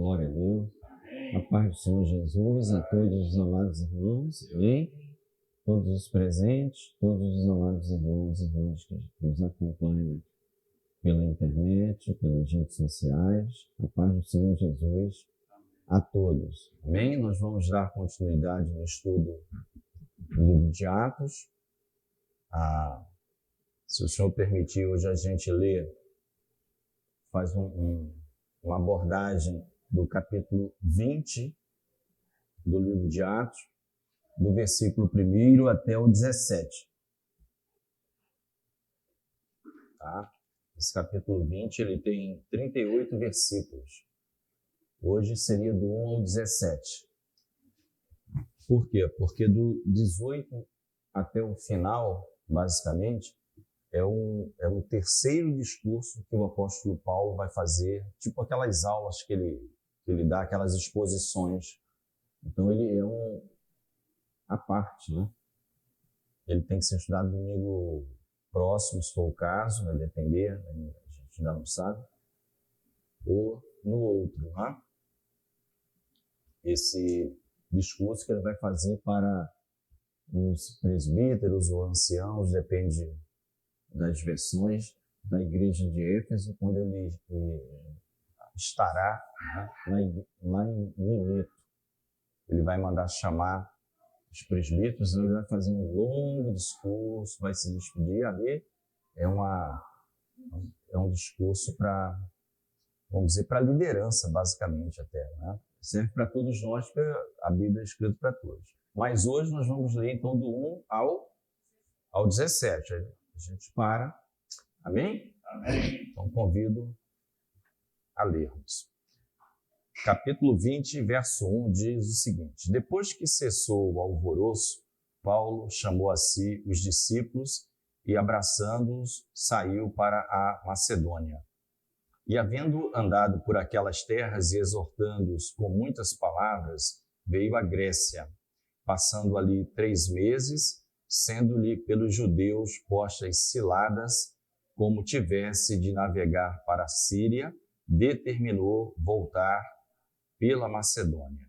Glória a Deus. A paz do Senhor Jesus a todos os amados irmãos. Amém? Todos os presentes, todos os amados irmãos e irmãs que nos acompanham pela internet, pelas redes sociais. A paz do Senhor Jesus a todos. Amém? Nós vamos dar continuidade no estudo do livro de Atos. Se o Senhor permitir, hoje a gente lê, faz uma abordagem do capítulo 20 do livro de Atos, do versículo 1 até o 17. Tá? Esse capítulo 20 ele tem 38 versículos. Hoje seria do 1 ao 17. Por quê? Porque do 18 até o final, basicamente, é o terceiro discurso que o apóstolo Paulo vai fazer, tipo aquelas aulas que ele dá, aquelas exposições. Então ele é a parte, né? Ele tem que ser estudado no domingo próximo, se for o caso, vai depender, a gente ainda não sabe, ou no outro, né? Esse discurso que ele vai fazer para os presbíteros ou anciãos, depende das versões da igreja de Éfeso, quando ele estará, né, lá em Mileto. Ele vai mandar chamar os presbíteros, ele vai fazer um longo discurso, vai se despedir. Ali é um discurso para, vamos dizer, para a liderança, basicamente até, né? Serve para todos nós, porque a Bíblia é escrita para todos. Mas hoje nós vamos ler então do 1 ao 17. A gente para. Amém? Amém. Então convido a lermos. Capítulo 20, verso 1 diz o seguinte: Depois que cessou o alvoroço, Paulo chamou a si os discípulos e, abraçando-os, saiu para a Macedônia. E, havendo andado por aquelas terras e exortando-os com muitas palavras, veio à Grécia, passando ali 3 meses, sendo-lhe pelos judeus postas ciladas, como tivesse de navegar para a Síria, determinou voltar pela Macedônia.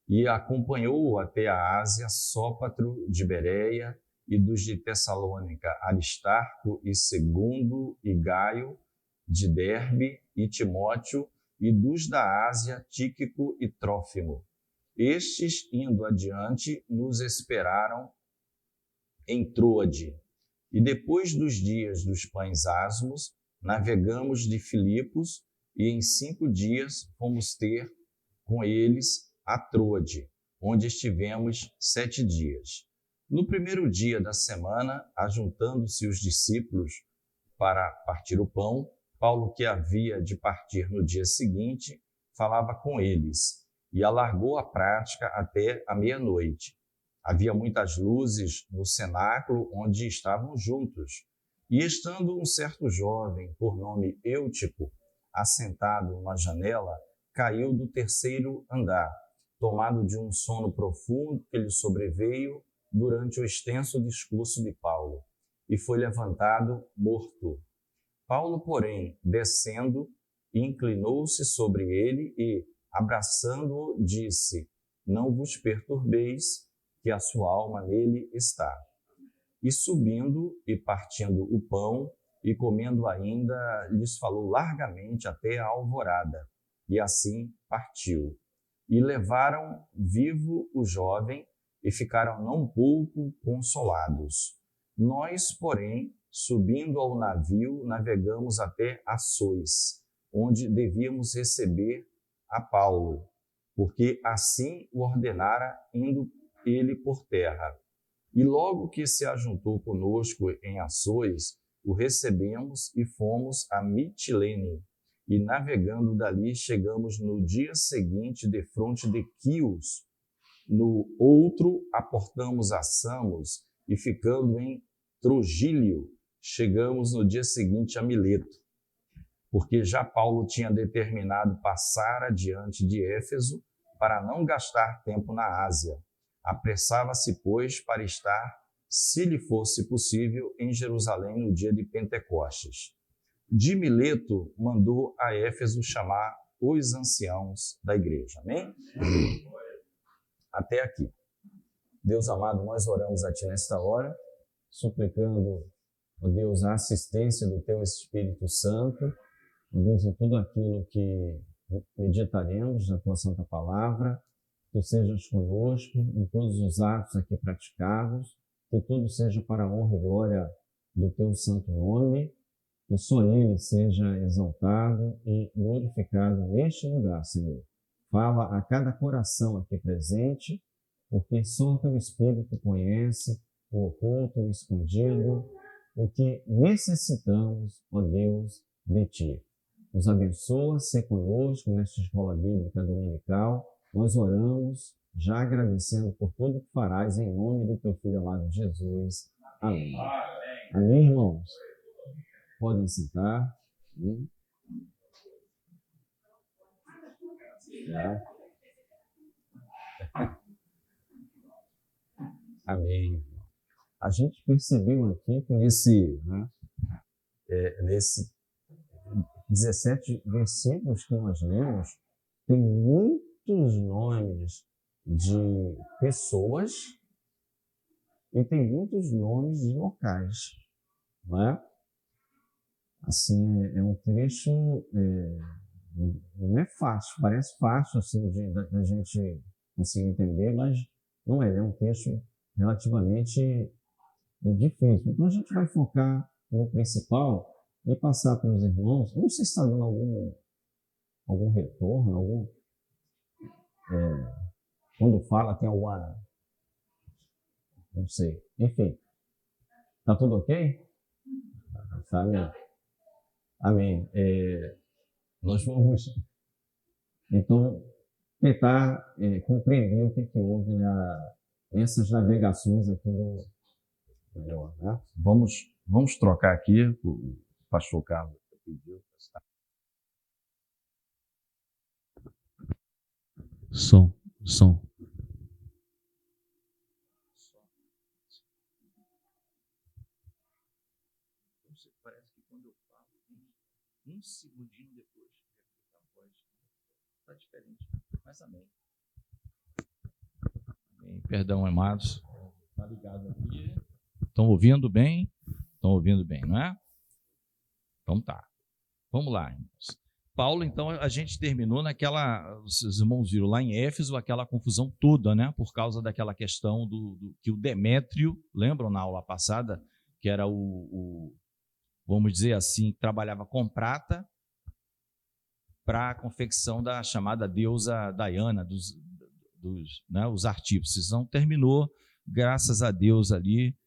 E acompanhou-o até a Ásia Sópatro de Bereia e dos de Tessalônica, Aristarco e Segundo e Gaio, de Derbe e Timóteo, e dos da Ásia, Tíquico e Trófimo. Estes, indo adiante, nos esperaram em Troade. E depois dos dias dos pães asmos, navegamos de Filipos e em 5 dias fomos ter com eles a Troade, onde estivemos 7 dias. No primeiro dia da semana, ajuntando-se os discípulos para partir o pão, Paulo, que havia de partir no dia seguinte, falava com eles e alargou a prática até a meia-noite. Havia muitas luzes no cenáculo onde estavam juntos. E estando um certo jovem, por nome Eutico, assentado numa janela, caiu do 3º andar, tomado de um sono profundo que lhe sobreveio durante o extenso discurso de Paulo, e foi levantado morto. Paulo, porém, descendo, inclinou-se sobre ele e, abraçando-o, disse: Não vos perturbeis, que a sua alma nele está. E subindo e partindo o pão e comendo ainda, lhes falou largamente até a alvorada, e assim partiu. E levaram vivo o jovem e ficaram não pouco consolados. Nós, porém, subindo ao navio, navegamos até Assôis, onde devíamos receber a Paulo, porque assim o ordenara, indo ele por terra. E logo que se ajuntou conosco em Assôis, o recebemos e fomos a Mitilene. E navegando dali, chegamos no dia seguinte defronte de Quios. No outro, aportamos a Samos e, ficando em Trogílio, chegamos no dia seguinte a Mileto, porque já Paulo tinha determinado passar adiante de Éfeso para não gastar tempo na Ásia. Apressava-se, pois, para estar, se lhe fosse possível, em Jerusalém no dia de Pentecostes. De Mileto mandou a Éfeso chamar os anciãos da igreja. Amém? Até aqui. Deus amado, nós oramos a Ti nesta hora, suplicando, ó Deus, a assistência do Teu Espírito Santo, ó Deus, em tudo aquilo que meditaremos na Tua Santa Palavra, que Tu sejas conosco em todos os atos aqui praticados, que tudo seja para a honra e glória do Teu santo nome, que só Ele seja exaltado e glorificado neste lugar, Senhor. Fala a cada coração aqui presente, porque só o Teu Espírito conhece o oculto, o escondido, o que necessitamos, ó Deus, de Ti. Nos abençoa, ser conosco nesta escola bíblica dominical. Nós oramos, já agradecendo por tudo que farás, em nome do Teu Filho amado Jesus. Amém. Amém, irmãos? Podem sentar. Amém. A gente percebeu aqui que nesses 17 versículos que nós lemos, tem muitos nomes de pessoas e tem muitos nomes de locais, não é? Assim, é um trecho, não é fácil, parece fácil assim, da gente conseguir entender, mas não é um texto relativamente difícil. Então a gente vai focar no principal e passar para os irmãos. Não sei se está dando algum retorno, quando fala tem alguma, não sei, enfim. Está tudo ok? Amém. Amém. Nós vamos, então, tentar compreender o que houve nessas navegações aqui no melhor, né? Vamos trocar aqui, o pastor Carlos pediu. Som. Parece que quando eu falo, um segundinho depois, a voz está diferente, mas amém. Amém. Perdão, amados. Está ligado aqui. Estão ouvindo bem? Estão ouvindo bem, não é? Então tá. Vamos lá, irmãos. Paulo, então, a gente terminou os irmãos viram lá em Éfeso, aquela confusão toda, né? Por causa daquela questão que o Demétrio, lembram na aula passada, que era vamos dizer assim, trabalhava com prata para a confecção da chamada deusa Diana, os artífices. Então, terminou, graças a Deus ali,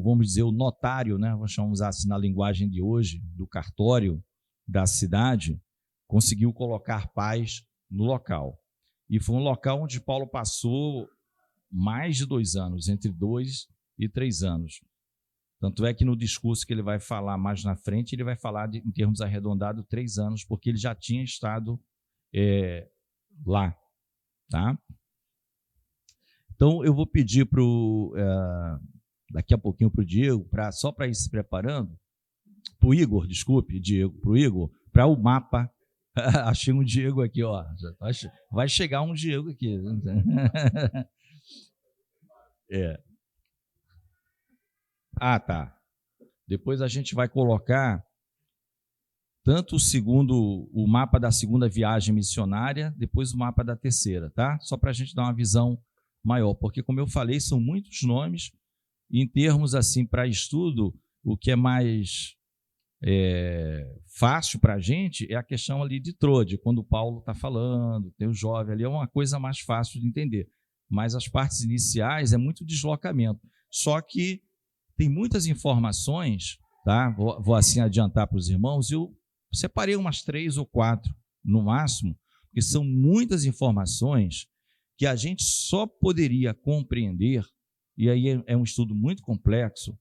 vamos dizer, o notário, né? Vamos chamar assim na linguagem de hoje, do cartório da cidade, conseguiu colocar paz no local. E foi um local onde Paulo passou mais de 2 anos, entre 2 e 3 anos. Tanto é que no discurso que ele vai falar mais na frente, ele vai falar, em termos arredondados, 3 anos, porque ele já tinha estado lá. Tá? Então, eu vou pedir daqui a pouquinho para o Diego, só para ir se preparando, para o Igor, desculpe, Diego, para o Igor, para o mapa. Achei um Diego aqui, ó. Vai chegar um Diego aqui. Ah, tá. Depois a gente vai colocar tanto o mapa da segunda viagem missionária, depois o mapa da terceira, tá? Só para a gente dar uma visão maior, porque, como eu falei, são muitos nomes, e em termos assim para estudo, o que é mais fácil para a gente é a questão ali de Trode, quando o Paulo está falando, tem o jovem ali, é uma coisa mais fácil de entender. Mas as partes iniciais é muito deslocamento. Só que tem muitas informações, tá? Vou assim adiantar para os irmãos, eu separei umas 3 ou 4 no máximo, porque são muitas informações que a gente só poderia compreender, e aí é um estudo muito complexo,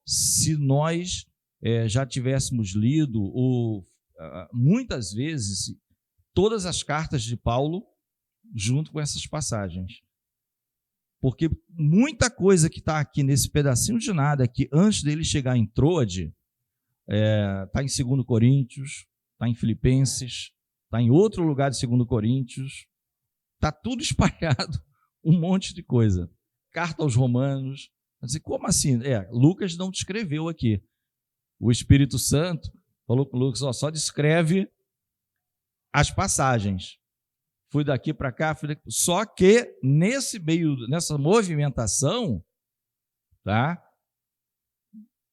se nós já tivéssemos lido, ou muitas vezes, todas as cartas de Paulo junto com essas passagens. Porque muita coisa que está aqui nesse pedacinho de nada, que antes dele chegar em Troade, está em 2 Coríntios, está em Filipenses, está em outro lugar de 2 Coríntios, está tudo espalhado, um monte de coisa. Carta aos Romanos. Dizer, como assim? Lucas não descreveu aqui. O Espírito Santo falou com Lucas, só descreve as passagens. Fui daqui para cá, fui daqui. Só que nessa movimentação, tá?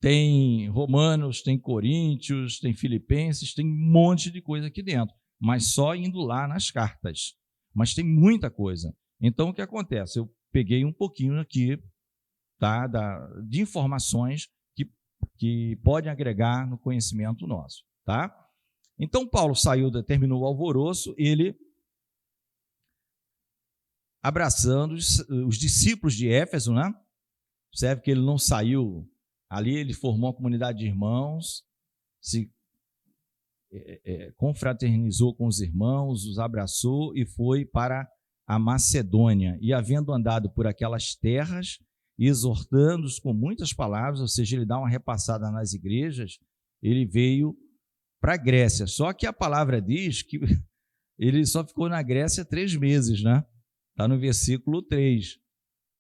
Tem Romanos, tem Coríntios, tem Filipenses, tem um monte de coisa aqui dentro, mas só indo lá nas cartas. Mas tem muita coisa. Então, o que acontece? Eu peguei um pouquinho aqui, tá, de informações que podem agregar no conhecimento nosso. Tá? Então, Paulo terminou o alvoroço, ele abraçando os discípulos de Éfeso, né? Observe que ele não saiu ali, ele formou uma comunidade de irmãos, se confraternizou com os irmãos, os abraçou e foi para a Macedônia. E havendo andado por aquelas terras, exortando-os com muitas palavras, ou seja, ele dá uma repassada nas igrejas, ele veio para a Grécia. Só que a palavra diz que ele só ficou na Grécia 3 meses, né? Está no versículo 3.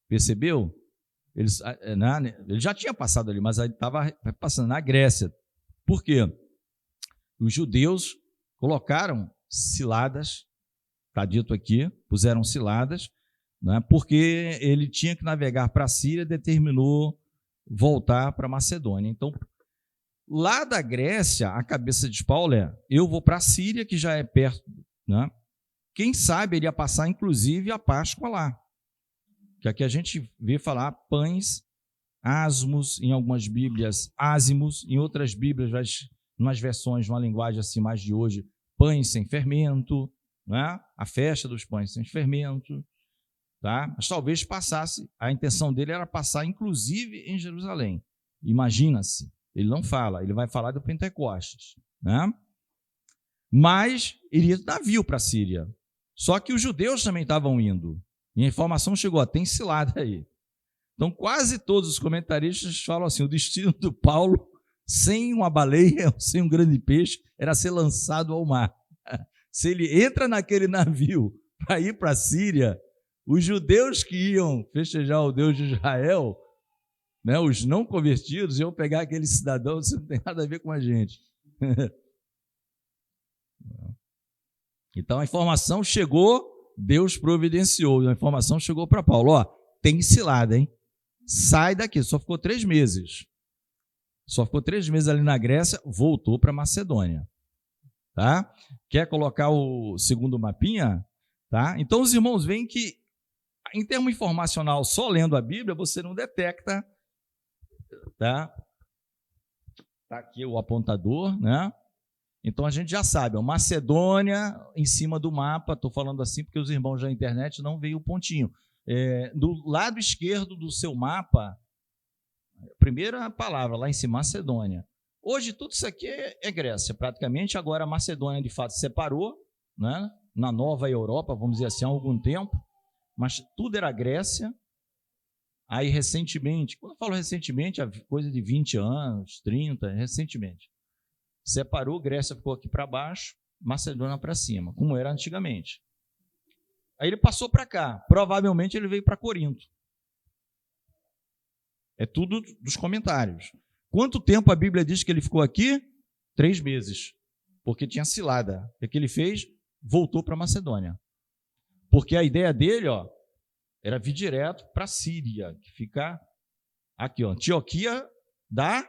Percebeu? Ele já tinha passado ali, mas ele estava passando na Grécia. Por quê? Os judeus colocaram ciladas, está dito aqui, puseram ciladas, né, porque ele tinha que navegar para a Síria, determinou voltar para a Macedônia. Então, lá da Grécia, a cabeça de Paulo eu vou para a Síria, que já é perto, né? Quem sabe ele ia passar, inclusive, a Páscoa lá. Que aqui a gente vê falar pães, asmos, em algumas bíblias, ázimos, em outras bíblias, umas versões, numa linguagem assim mais de hoje, pães sem fermento, né? A festa dos pães sem fermento. Tá? Mas talvez passasse, a intenção dele era passar, inclusive, em Jerusalém. Imagina-se, ele não fala, ele vai falar do Pentecostes. Né? Mas iria de navio para a Síria. Só que os judeus também estavam indo. E a informação chegou, tem cilada aí. Então, quase todos os comentaristas falam assim, o destino do Paulo, sem uma baleia, sem um grande peixe, era ser lançado ao mar. Se ele entra naquele navio para ir para a Síria, os judeus que iam festejar o Deus de Israel, né, os não convertidos, iam pegar aquele cidadão, isso não tem nada a ver com a gente. Então a informação chegou, Deus providenciou, a informação chegou para Paulo, tem cilada, hein? Sai daqui, só ficou 3 meses. Só ficou 3 meses ali na Grécia, voltou para Macedônia. Tá? Quer colocar o segundo mapinha? Tá? Então os irmãos veem que, em termo informacional, só lendo a Bíblia, você não detecta. Tá? Tá aqui o apontador, né? Então a gente já sabe, Macedônia em cima do mapa, estou falando assim porque os irmãos da internet não veem o pontinho. Do lado esquerdo do seu mapa, primeira palavra lá em cima, Macedônia. Hoje tudo isso aqui é Grécia, praticamente. Agora a Macedônia de fato separou, né? Na nova Europa, vamos dizer assim, há algum tempo, mas tudo era Grécia. Aí recentemente, quando eu falo recentemente, a coisa de 20 anos, 30, recentemente. Separou, Grécia ficou aqui para baixo, Macedônia para cima, como era antigamente. Aí ele passou para cá, provavelmente ele veio para Corinto. É tudo dos comentários. Quanto tempo a Bíblia diz que ele ficou aqui? 3 meses, porque tinha cilada. O que ele fez? Voltou para Macedônia. Porque a ideia dele, era vir direto para a Síria, que fica aqui, Antioquia da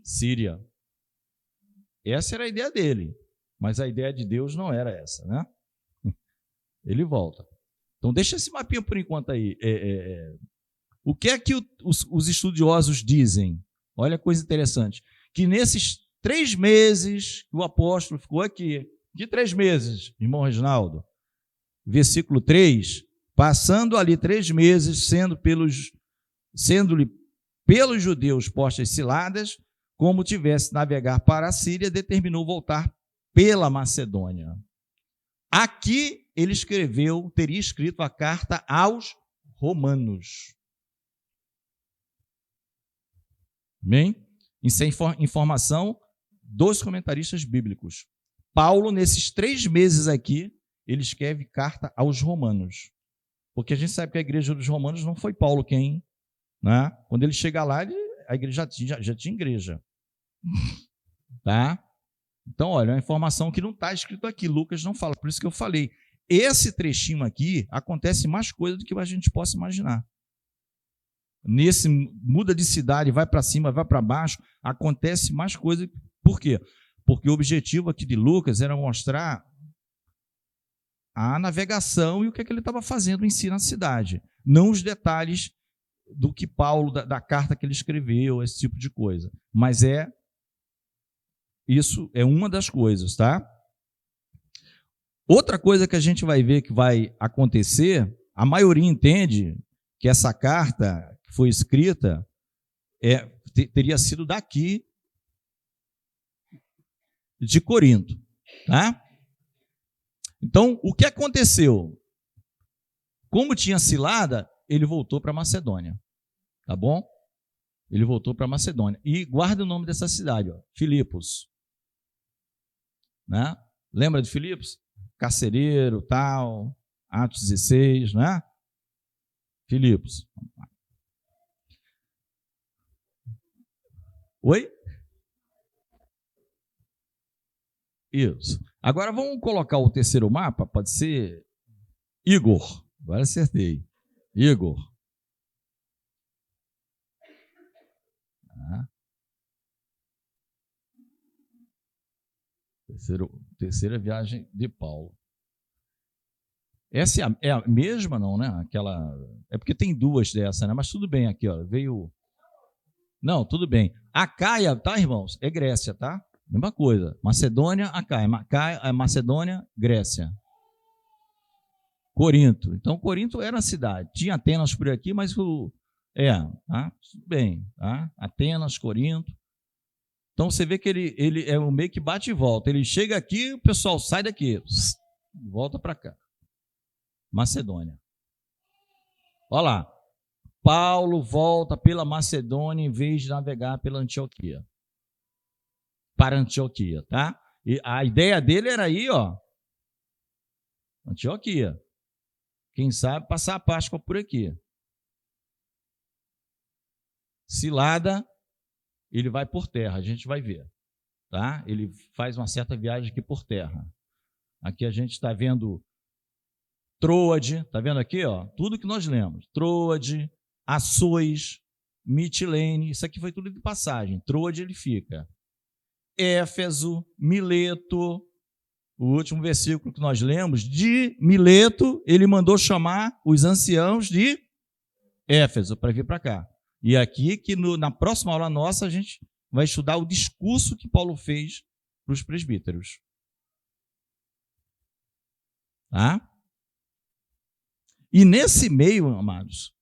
Síria. Essa era a ideia dele, mas a ideia de Deus não era essa, né? Ele volta. Então, deixa esse mapinha por enquanto aí. O que é que os estudiosos dizem? Olha a coisa interessante. Que nesses 3 meses que o apóstolo ficou aqui, de 3 meses, irmão Reginaldo, versículo 3, passando ali 3 meses, sendo-lhe pelos judeus postas ciladas, como tivesse navegar para a Síria, determinou voltar pela Macedônia. Aqui ele teria escrito a carta aos Romanos. Bem, isso é informação dos comentaristas bíblicos. Paulo, nesses 3 meses aqui, ele escreve carta aos romanos. Porque a gente sabe que a igreja dos romanos não foi Paulo quem, né? Quando ele chega lá, a igreja já tinha igreja. Tá? Então, olha, é uma informação que não está escrito aqui, Lucas não fala, por isso que eu falei. Esse trechinho aqui, acontece mais coisa do que a gente possa imaginar. Nesse muda de cidade, vai para cima, vai para baixo, acontece mais coisa. Por quê? Porque o objetivo aqui de Lucas era mostrar a navegação e o que ele estava fazendo em si na cidade, não os detalhes do que Paulo, da carta que ele escreveu, esse tipo de coisa. Mas isso é uma das coisas, tá? Outra coisa que a gente vai ver que vai acontecer, a maioria entende que essa carta que foi escrita teria sido daqui de Corinto, tá? Então, o que aconteceu? Como tinha cilada, ele voltou para Macedônia, tá bom? Ele voltou para Macedônia. E guarda o nome dessa cidade, ó, Filipos. Né? Lembra de Filipos? Carcereiro, tal, Atos 16, né? Filipos. Oi? Isso. Agora vamos colocar o terceiro mapa, pode ser Igor. Agora acertei. Igor. Terceira viagem de Paulo. Essa é a mesma, não, né? Aquela. É porque tem 2 dessa, né? Mas tudo bem aqui, ó. Veio. Não, tudo bem. Acaia, tá, irmãos? É Grécia, tá? Mesma coisa. Macedônia, Acaia. Macedônia, Grécia. Corinto. Então, Corinto era a cidade. Tinha Atenas por aqui, mas tá? Tudo bem, tá? Atenas, Corinto. Então, você vê que ele é um meio que bate e volta. Ele chega aqui, o pessoal sai daqui. Volta para cá. Macedônia. Olha lá. Paulo volta pela Macedônia em vez de navegar pela Antioquia. Para Antioquia, tá? E a ideia dele era aí, ó. Antioquia. Quem sabe passar a Páscoa por aqui. Cilada, ele vai por terra, a gente vai ver. Tá? Ele faz uma certa viagem aqui por terra. Aqui a gente está vendo Troade, está vendo aqui? Ó, tudo que nós lemos. Troade, Açois, Mitilene, isso aqui foi tudo de passagem. Troade ele fica. Éfeso, Mileto, o último versículo que nós lemos, de Mileto, ele mandou chamar os anciãos de Éfeso para vir para cá. E aqui, que na próxima aula nossa, a gente vai estudar o discurso que Paulo fez para os presbíteros. Tá? E nesse meio, amados,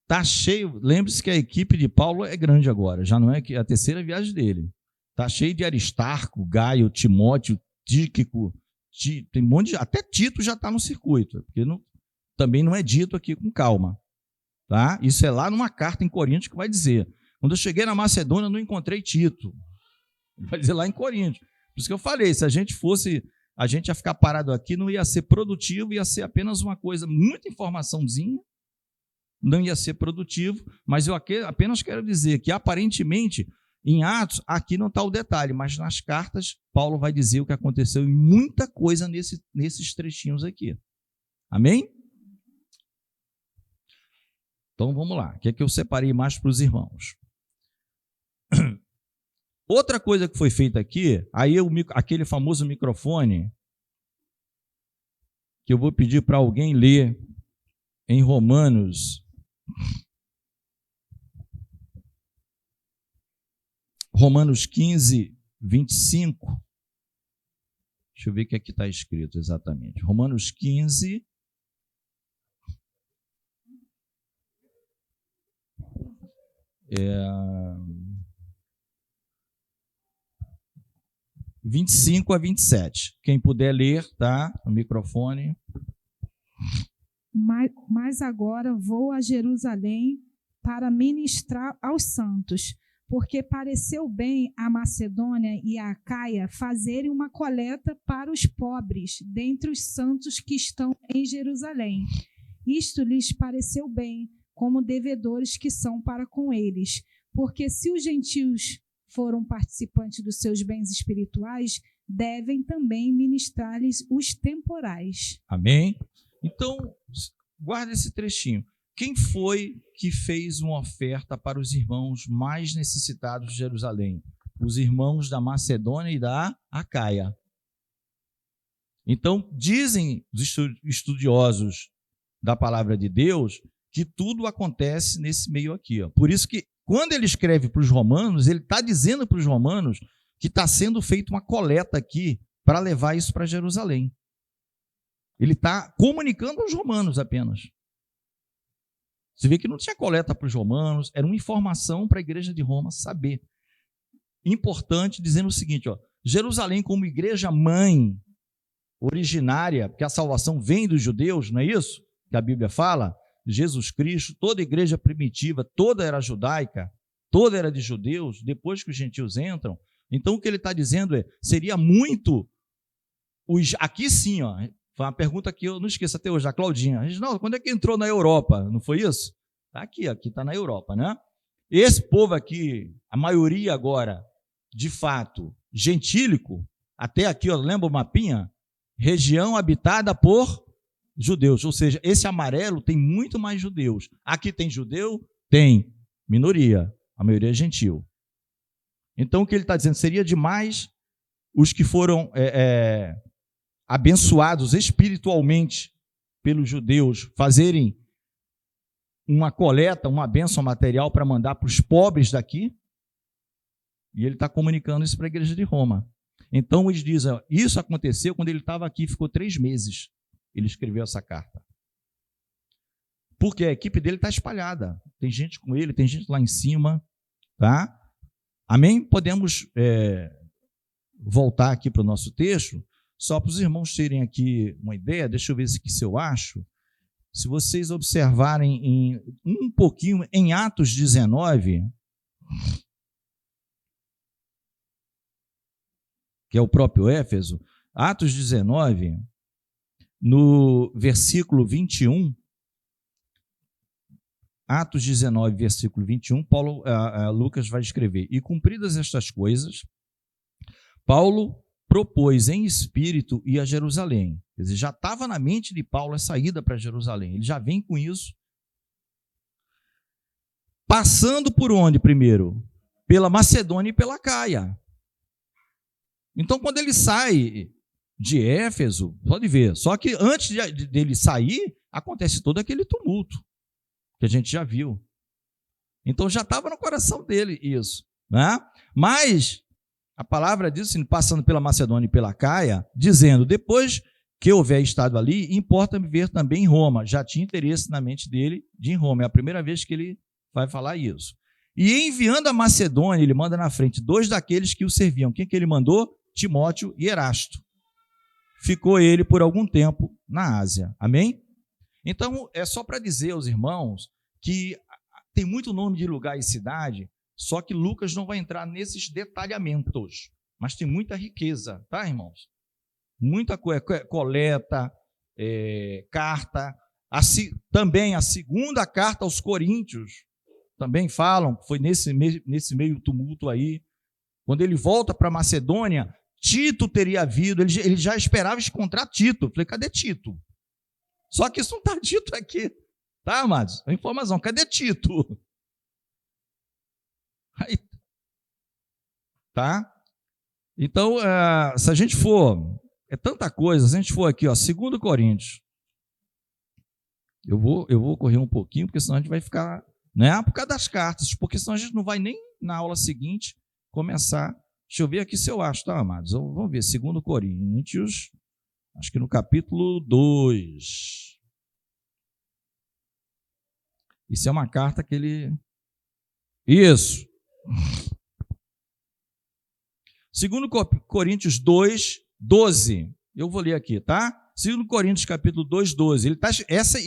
está cheio, lembre-se que a equipe de Paulo é grande agora, já não é a terceira viagem dele. Está cheio de Aristarco, Gaio, Timóteo, Tíquico, tem um monte de, até Tito já está no circuito, porque também não é dito aqui com calma. Tá? Isso é lá numa carta em Coríntios que vai dizer. Quando eu cheguei na Macedônia, eu não encontrei Tito. Ele vai dizer lá em Coríntios. Por isso que eu falei, se a gente ia ficar parado aqui, não ia ser produtivo, ia ser apenas uma coisa, muita informaçãozinha, não ia ser produtivo, mas eu apenas quero dizer que, aparentemente, em Atos, aqui não está o detalhe, mas nas cartas, Paulo vai dizer o que aconteceu em muita coisa nesses trechinhos aqui. Amém? Então, vamos lá. O que é que eu separei mais para os irmãos? Outra coisa que foi feita aqui, aí aquele famoso microfone, que eu vou pedir para alguém ler em Romanos 15, 25. Deixa eu ver o que aqui está escrito exatamente. Romanos 15, 25 a 27. Quem puder ler, tá? O microfone. Mas agora vou a Jerusalém para ministrar aos santos, porque pareceu bem a Macedônia e a Acaia fazerem uma coleta para os pobres dentre os santos que estão em Jerusalém. Isto lhes pareceu bem, como devedores que são para com eles, porque se os gentios foram participantes dos seus bens espirituais, devem também ministrar-lhes os temporais. Amém? Então, guarda esse trechinho. Quem foi que fez uma oferta para os irmãos mais necessitados de Jerusalém? Os irmãos da Macedônia e da Acaia. Então, dizem os estudiosos da palavra de Deus que tudo acontece nesse meio aqui. Ó. Por isso que, quando ele escreve para os romanos, ele está dizendo para os romanos que está sendo feita uma coleta aqui para levar isso para Jerusalém. Ele está comunicando aos romanos apenas. Você vê que não tinha coleta para os romanos, era uma informação para a igreja de Roma saber. Importante, dizendo o seguinte, ó, Jerusalém como igreja mãe originária, porque a salvação vem dos judeus, não é isso que a Bíblia fala? Jesus Cristo, toda igreja primitiva, toda era judaica, toda era de judeus, depois que os gentios entram. Então o que ele está dizendo seria muito, aqui sim, ó, foi uma pergunta que eu não esqueço até hoje, a Claudinha. Reginaldo, quando é que entrou na Europa? Não foi isso? Está aqui está na Europa, né? Esse povo aqui, a maioria agora, de fato, gentílico, até aqui, ó, lembra o mapinha? Região habitada por judeus, ou seja, esse amarelo tem muito mais judeus. Aqui tem judeu? Tem minoria, a maioria é gentil. Então o que ele está dizendo, seria demais os que foram abençoados espiritualmente pelos judeus fazerem uma coleta, uma bênção material para mandar para os pobres daqui, e ele está comunicando isso para a igreja de Roma. Então eles dizem, isso aconteceu quando ele estava aqui, ficou 3 meses, ele escreveu essa carta. Porque a equipe dele está espalhada, tem gente com ele, tem gente lá em cima, tá? Amém? Podemos voltar aqui para o nosso texto, só para os irmãos terem aqui uma ideia, deixa eu ver se eu acho. Se vocês observarem um pouquinho em Atos 19, que é o próprio Éfeso, Atos 19, no versículo 21, Atos 19, versículo 21, Lucas vai escrever, e cumpridas estas coisas, Paulo propôs em espírito ir a Jerusalém. Quer dizer, já estava na mente de Paulo a saída para Jerusalém. Ele já vem com isso. Passando por onde primeiro? Pela Macedônia e pela Acaia. Então, quando ele sai de Éfeso, pode ver, só que antes dele sair, acontece todo aquele tumulto, que a gente já viu. Então, já estava no coração dele isso. Né? Mas a palavra diz assim, passando pela Macedônia e pela Acaia, dizendo, depois que houver estado ali, importa-me ver também em Roma. Já tinha interesse na mente dele de ir em Roma. É a primeira vez que ele vai falar isso. E enviando a Macedônia, ele manda na frente 2 daqueles que o serviam. Quem que ele mandou? Timóteo e Erasto. Ficou ele por algum tempo na Ásia. Amém? Então, é só para dizer aos irmãos que tem muito nome de lugar e cidade, só que Lucas não vai entrar nesses detalhamentos, mas tem muita riqueza, tá, irmãos? Muita coleta, carta, também a segunda carta aos Coríntios, também falam, foi nesse meio tumulto aí, quando ele volta para Macedônia, Tito teria havido, ele já esperava encontrar Tito. Eu falei, cadê Tito? Só que isso não está dito aqui, tá, amados? A informação, cadê Tito? Aí, tá? Então, se a gente for, é tanta coisa, se a gente for aqui, ó, 2 Coríntios, eu vou correr um pouquinho, porque senão a gente vai ficar, né, por causa das cartas, porque senão a gente não vai nem na aula seguinte começar. Deixa eu ver aqui se eu acho, tá, amados? Vamos ver, 2 Coríntios, acho que no capítulo 2. Isso é uma carta que ele... Isso. 2 Coríntios 2, 12. Eu vou ler aqui, tá? 2 Coríntios capítulo 2, 12.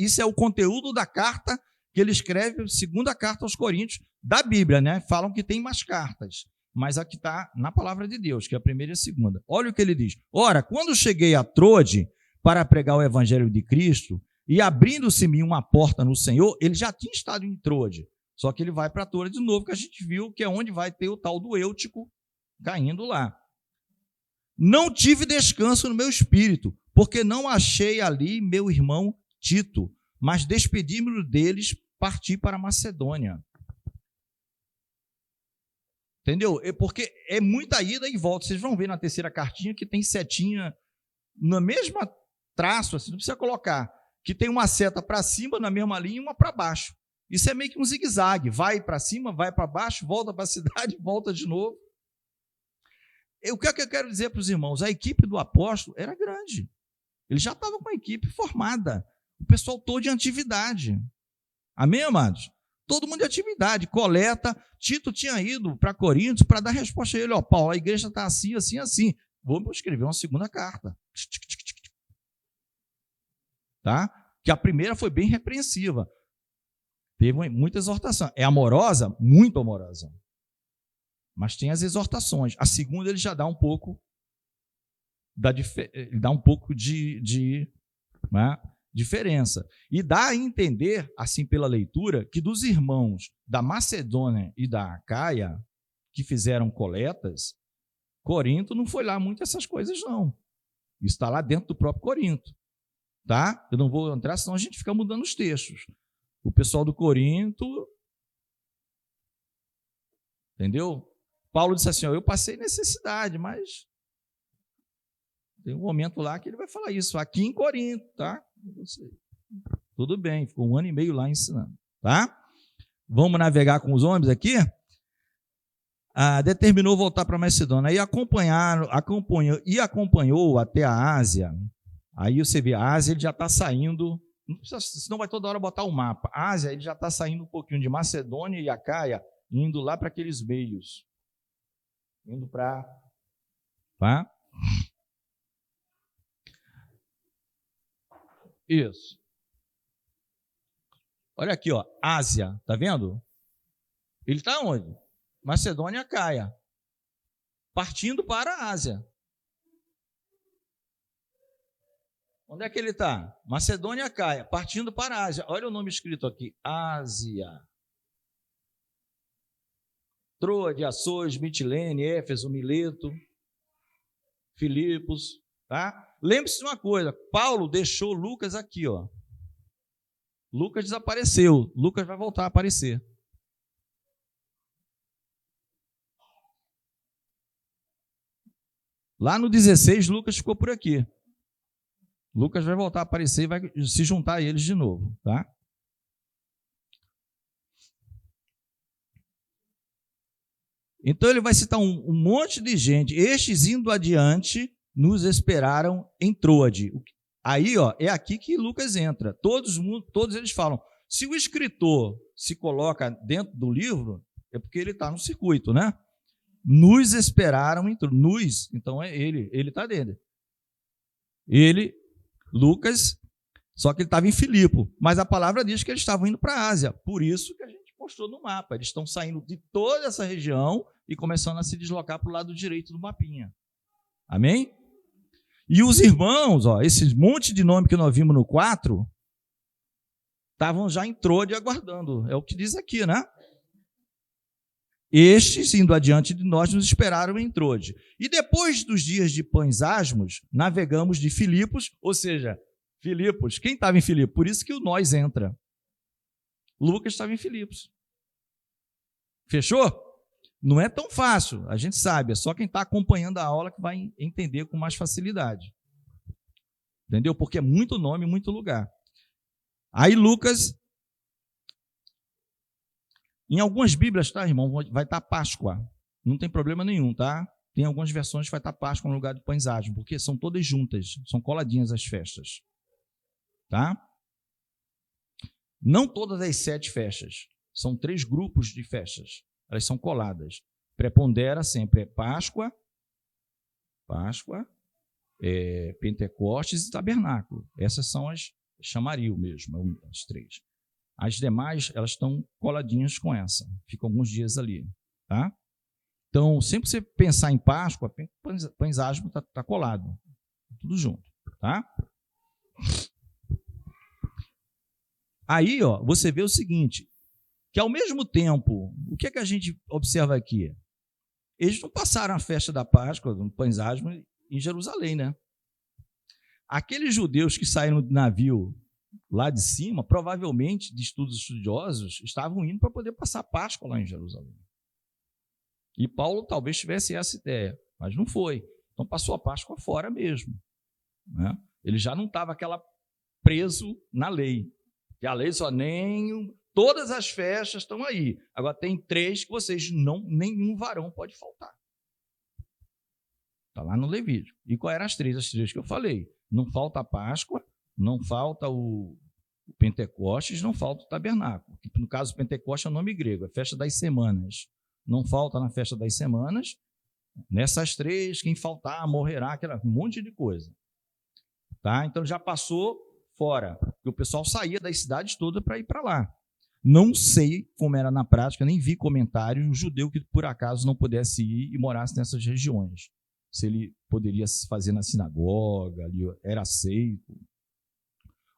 Isso é o conteúdo da carta que ele escreve, segunda carta aos Coríntios, da Bíblia, né? Falam que tem mais cartas, mas aqui está na palavra de Deus, que é a primeira e a segunda. Olha o que ele diz. Ora, quando cheguei a Troade para pregar o evangelho de Cristo, e abrindo-se-me uma porta no Senhor, ele já tinha estado em Troade, só que ele vai para Troade de novo, que a gente viu que é onde vai ter o tal do Eutico caindo lá. Não tive descanso no meu espírito, porque não achei ali meu irmão Tito, mas despedi-me deles, parti para a Macedônia. Entendeu? Porque é muita ida e volta. Vocês vão ver na terceira cartinha que tem setinha na mesma traço, assim, não precisa colocar, que tem uma seta para cima na mesma linha e uma para baixo. Isso é meio que um zigue-zague. Vai para cima, vai para baixo, volta para a cidade, volta de novo. O que é que eu quero dizer para os irmãos? A equipe do apóstolo era grande. Ele já estava com a equipe formada. O pessoal todo em atividade. Amém, amados? Todo mundo em atividade, coleta. Tito tinha ido para Coríntios para dar resposta a ele. Ó, Paulo, a igreja está assim, assim, assim. Vamos escrever uma segunda carta. Tá? Que a primeira foi bem repreensiva. Teve muita exortação. É amorosa? Muito amorosa. Mas tem as exortações. A segunda ele já dá um pouco de né, diferença. E dá a entender, assim pela leitura, que dos irmãos da Macedônia e da Acaia, que fizeram coletas, Corinto não foi lá muito essas coisas, não. Isso está lá dentro do próprio Corinto. Tá? Eu não vou entrar, senão a gente fica mudando os textos. O pessoal do Corinto, entendeu? Paulo disse assim, ó, eu passei necessidade, mas tem um momento lá que ele vai falar isso, aqui em Corinto, tá? Tudo bem, ficou 1 ano e meio lá ensinando, tá? Vamos navegar com os homens aqui? Determinou voltar para Macedônia e acompanhou até a Ásia. Aí você vê, a Ásia ele já está saindo, não precisa, senão vai toda hora botar o mapa. A Ásia ele já está saindo um pouquinho de Macedônia e Acaia, indo lá para aqueles meios. Indo para... Tá? Isso. Olha aqui, ó, Ásia, tá vendo? Ele está onde? Macedônia e Acaia. Partindo para a Ásia. Onde é que ele está? Macedônia e Acaia, partindo para a Ásia. Olha o nome escrito aqui, Ásia. Troade, Açores, Mitilene, Éfeso, Mileto, Filipos, tá? Lembre-se de uma coisa, Paulo deixou Lucas aqui, ó. Lucas desapareceu, Lucas vai voltar a aparecer. Lá no 16, Lucas ficou por aqui. Lucas vai voltar a aparecer e vai se juntar a eles de novo, tá? Então ele vai citar um monte de gente. Estes indo adiante nos esperaram em Troade. Aí, ó, é aqui que Lucas entra. Todos eles falam. Se o escritor se coloca dentro do livro, é porque ele está no circuito, né? Nos esperaram em Troade. Nos, então é ele está dentro. Ele, Lucas, só que ele estava em Filipo. Mas a palavra diz que eles estavam indo para a Ásia. Por isso que a gente mostrou no mapa. Eles estão saindo de toda essa região e começando a se deslocar para o lado direito do mapinha. Amém? E os irmãos, ó, esse monte de nome que nós vimos no 4, estavam já em Troade aguardando. É o que diz aqui, né? Estes, indo adiante de nós, nos esperaram em Troade. E depois dos dias de pães asmos, navegamos de Filipos, ou seja, Filipos, quem estava em Filipos? Por isso que o nós entra. Lucas estava em Filipos. Fechou? Não é tão fácil, a gente sabe, é só quem está acompanhando a aula que vai entender com mais facilidade. Entendeu? Porque é muito nome, muito lugar. Aí Lucas, em algumas Bíblias, tá, irmão, vai estar Páscoa. Não tem problema nenhum, tá? Tem algumas versões que vai estar Páscoa no lugar de pães asmos, porque são todas juntas, são coladinhas as festas. Tá? Não todas as 7 festas, são 3 grupos de festas. Elas são coladas. Prepondera sempre Páscoa, Pentecostes e Tabernáculo. Essas são as chamariu mesmo, as 3. As demais, elas estão coladinhas com essa. Ficam alguns dias ali, tá? Então, sempre que você pensar em Páscoa, Pães Asmos está colado. Tudo junto, tá? Aí, ó, você vê o seguinte, que ao mesmo tempo, o que é que a gente observa aqui? Eles não passaram a festa da Páscoa, do Pães Asmos, em Jerusalém, né? Aqueles judeus que saíram do navio lá de cima, provavelmente, de estudos estudiosos, estavam indo para poder passar Páscoa lá em Jerusalém. E Paulo talvez tivesse essa ideia, mas não foi. Então passou a Páscoa fora mesmo, né? Ele já não estava preso na lei. Que a lei só todas as festas estão aí. Agora tem 3 que vocês nenhum varão pode faltar. Está lá no Levítico. E quais eram as 3? As 3 que eu falei. Não falta a Páscoa, não falta o Pentecostes, não falta o tabernáculo. No caso, o Pentecostes é o nome grego, é festa das semanas. Não falta na festa das semanas. Nessas 3, quem faltar morrerá, um monte de coisa. Tá? Então já passou fora, porque o pessoal saía das cidades todas para ir para lá. Não sei como era na prática, nem vi comentários de um judeu que por acaso não pudesse ir e morasse nessas regiões. Se ele poderia se fazer na sinagoga, ali era aceito,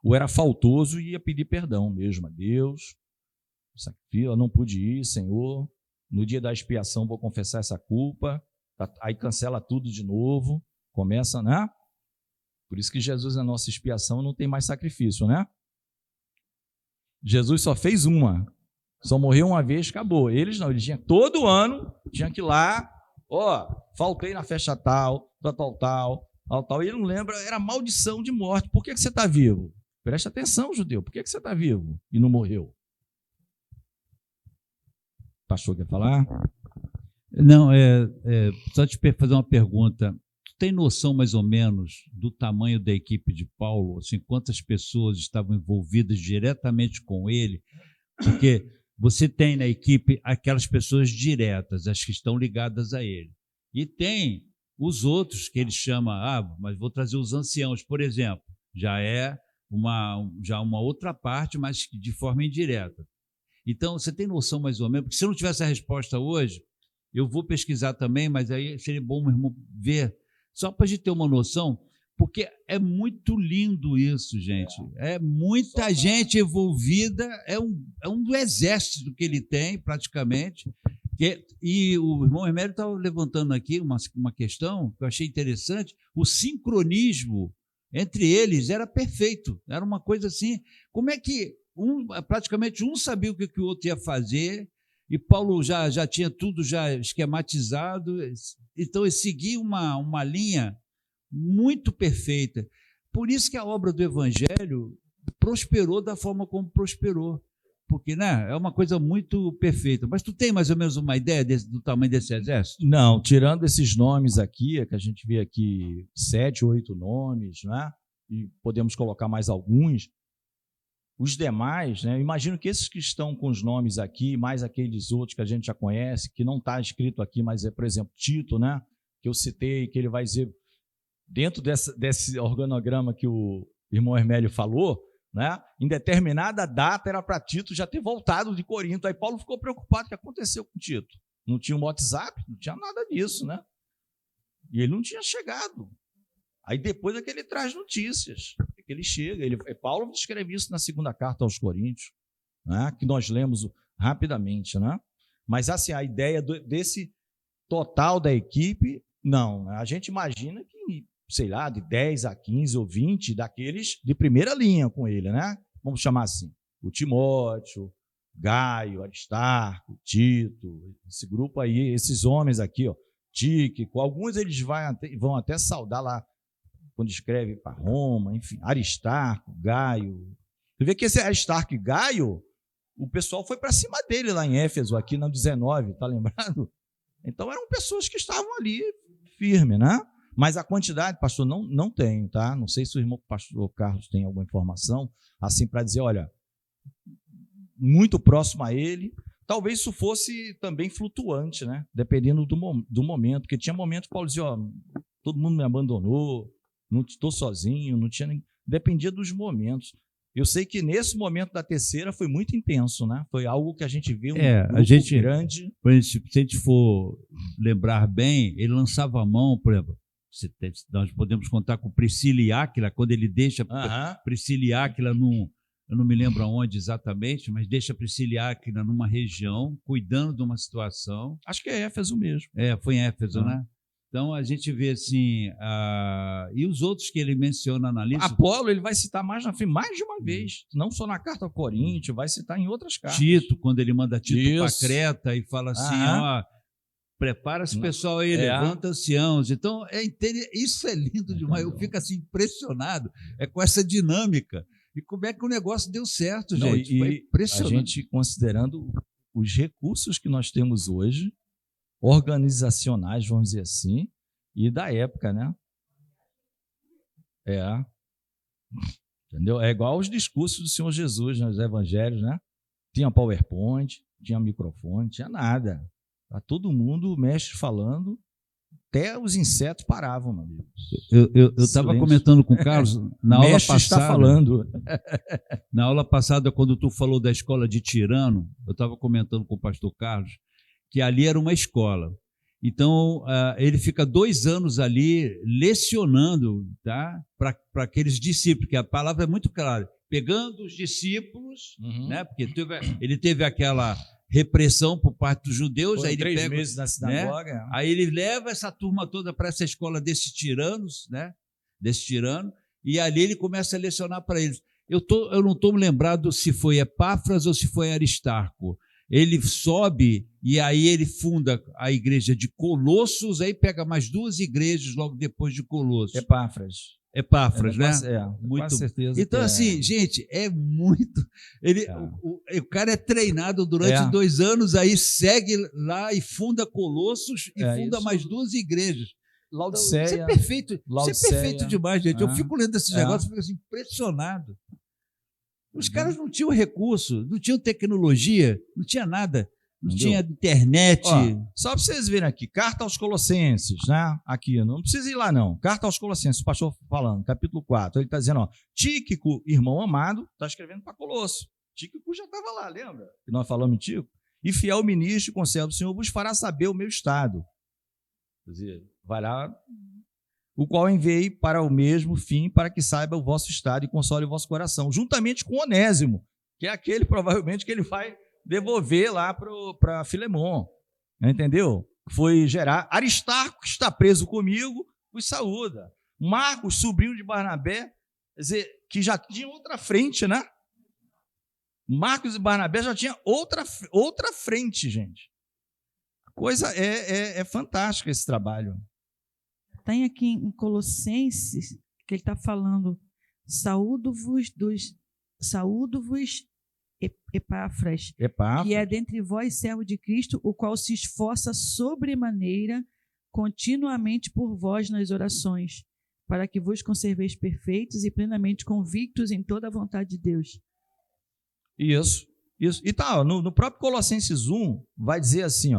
ou era faltoso e ia pedir perdão mesmo a Deus. Eu não pude ir, Senhor, no dia da expiação vou confessar essa culpa, aí cancela tudo de novo, começa, né? Por isso que Jesus é a nossa expiação, não tem mais sacrifício, né? Jesus só fez uma, só morreu uma vez, acabou. Eles não, eles tinham todo ano, tinha que ir lá, faltei na festa tal, e ele não lembra, era maldição de morte. Por que você está vivo? Presta atenção, judeu, por que você está vivo e não morreu? O pastor quer falar? Não, só te fazer uma pergunta. Tu tem noção mais ou menos do tamanho da equipe de Paulo? Assim, quantas pessoas estavam envolvidas diretamente com ele? Porque você tem na equipe aquelas pessoas diretas, as que estão ligadas a ele. E tem os outros que ele chama, mas vou trazer os anciãos, por exemplo. Já é uma outra parte, mas de forma indireta. Então, você tem noção mais ou menos? Porque se eu não tivesse a resposta hoje, eu vou pesquisar também, mas aí seria bom, meu irmão, ver, só para a gente ter uma noção, porque é muito lindo isso, gente. É muita gente envolvida, é um exército que ele tem, praticamente. E o irmão Hermélio estava levantando aqui uma questão que eu achei interessante, o sincronismo entre eles era perfeito, era uma coisa assim, como é que praticamente um sabia o que o outro ia fazer, e Paulo já tinha tudo já esquematizado, então ele seguia uma linha muito perfeita. Por isso que a obra do Evangelho prosperou da forma como prosperou, porque, né, é uma coisa muito perfeita. Mas tu tem mais ou menos uma ideia do tamanho desse exército? Não, tirando esses nomes aqui, que a gente vê aqui 7, 8 nomes, né? E podemos colocar mais alguns. Os demais, né? Imagino que esses que estão com os nomes aqui, mais aqueles outros que a gente já conhece, que não está escrito aqui, mas é, por exemplo, Tito, né? Que eu citei, que ele vai dizer, dentro desse organograma que o irmão Hermélio falou, né? Em determinada data era para Tito já ter voltado de Corinto. Aí Paulo ficou preocupado: o que aconteceu com Tito? Não tinha um WhatsApp, não tinha nada disso, né? E ele não tinha chegado. Aí depois é que ele traz notícias, que ele chega. Paulo escreve isso na segunda carta aos Coríntios, né? Que nós lemos rapidamente, né? Mas assim, a ideia desse total da equipe, não. A gente imagina que, sei lá, de 10 a 15 ou 20 daqueles de primeira linha com ele, né? Vamos chamar assim, o Timóteo, Gaio, Aristarco, Tito, esse grupo aí, esses homens aqui, ó, Tíquico, alguns eles vão até saudar lá, quando escreve para Roma, enfim, Aristarco, Gaio. Você vê que esse Aristarco e Gaio, o pessoal foi para cima dele lá em Éfeso, aqui na 19, tá lembrado? Então eram pessoas que estavam ali firmes, né? Mas a quantidade, pastor, não tem, tá? Não sei se o irmão pastor Carlos tem alguma informação, assim, para dizer, olha, muito próximo a ele. Talvez isso fosse também flutuante, né? Dependendo do momento, porque tinha momentos que Paulo dizia, ó, todo mundo me abandonou, não estou sozinho, não tinha nem... Dependia dos momentos. Eu sei que nesse momento da terceira foi muito intenso, né? Foi algo que a gente viu a gente grande. Se a gente for lembrar bem, ele lançava a mão, por exemplo, nós podemos contar com Priscila e Áquila, quando ele deixa Priscila e Áquila eu não me lembro aonde exatamente, mas deixa Priscila e Áquila numa região, cuidando de uma situação. Acho que é Éfeso mesmo. Foi em Éfeso, né? Então, a gente vê assim, e os outros que ele menciona na lista... Apolo, ele vai citar mais de uma vez, não só na carta ao Coríntios, vai citar em outras cartas. Tito, quando ele manda Tito para Creta e fala assim, prepara-se pessoal aí, levanta anciãos. Então, isso é lindo demais, eu fico assim impressionado com essa dinâmica. E como é que o negócio deu certo, gente? Foi impressionante. A gente, considerando os recursos que nós temos hoje, organizacionais, vamos dizer assim, e da época, né? Entendeu? É igual aos discursos do Senhor Jesus nos evangelhos, né? Tinha PowerPoint, tinha microfone, tinha nada. Tá todo mundo, o mestre falando, até os insetos paravam, meu amigo. Eu estava comentando com o Carlos na aula passada. Está falando. Na aula passada, quando tu falou da escola de Tirano, eu estava comentando com o pastor Carlos que ali era uma escola. Então, ele fica 2 anos ali lecionando, tá? Para aqueles discípulos, que a palavra é muito clara, pegando os discípulos, né? Porque ele teve aquela repressão por parte dos judeus. Aí ele 3 pega, meses na sinagoga. Né? Aí ele leva essa turma toda para essa escola desses tiranos, né? Desse tirano, e ali ele começa a lecionar para eles. Eu não estou me lembrado se foi Epáfras ou se foi Aristarco. Ele sobe e aí ele funda a igreja de Colossos, aí pega mais 2 igrejas logo depois de Colossos. Epáfras, né? Muito. Com certeza. Então, assim, gente, é muito... O cara é treinado durante 2 anos, aí segue lá e funda Colossos e funda mais 2 igrejas. Laodiceia. Isso é perfeito. Isso é perfeito demais, gente. Eu fico lendo esses negócios e fico assim, impressionado. Os caras não tinham recurso, não tinham tecnologia, não tinha nada, não tinha internet. Só para vocês verem aqui, carta aos Colossenses, né? Aqui, não precisa ir lá não. Carta aos Colossenses, o pastor falando, capítulo 4, ele está dizendo, Tíquico, irmão amado, está escrevendo para Colosso. Tíquico já estava lá, lembra? Que nós falamos em Tíquico. E fiel ministro e conservo do Senhor vos fará saber o meu estado. Quer dizer, vai lá, o qual enviei para o mesmo fim, para que saiba o vosso estado e console o vosso coração, juntamente com Onésimo, que é aquele, provavelmente, que ele vai devolver lá para Filemon, entendeu? Foi gerar. Aristarco, que está preso comigo, os saúda. Marcos, sobrinho de Barnabé, quer dizer, que já tinha outra frente, né? Marcos e Barnabé já tinha outra frente, gente. A coisa é fantástica esse trabalho. Tem aqui em Colossenses, que ele está falando, saúdo-vos Epáfras, que é dentre vós servo de Cristo, o qual se esforça sobremaneira continuamente por vós nas orações, para que vos conserveis perfeitos e plenamente convictos em toda a vontade de Deus. Isso. E tá, no próprio Colossenses 1, vai dizer assim,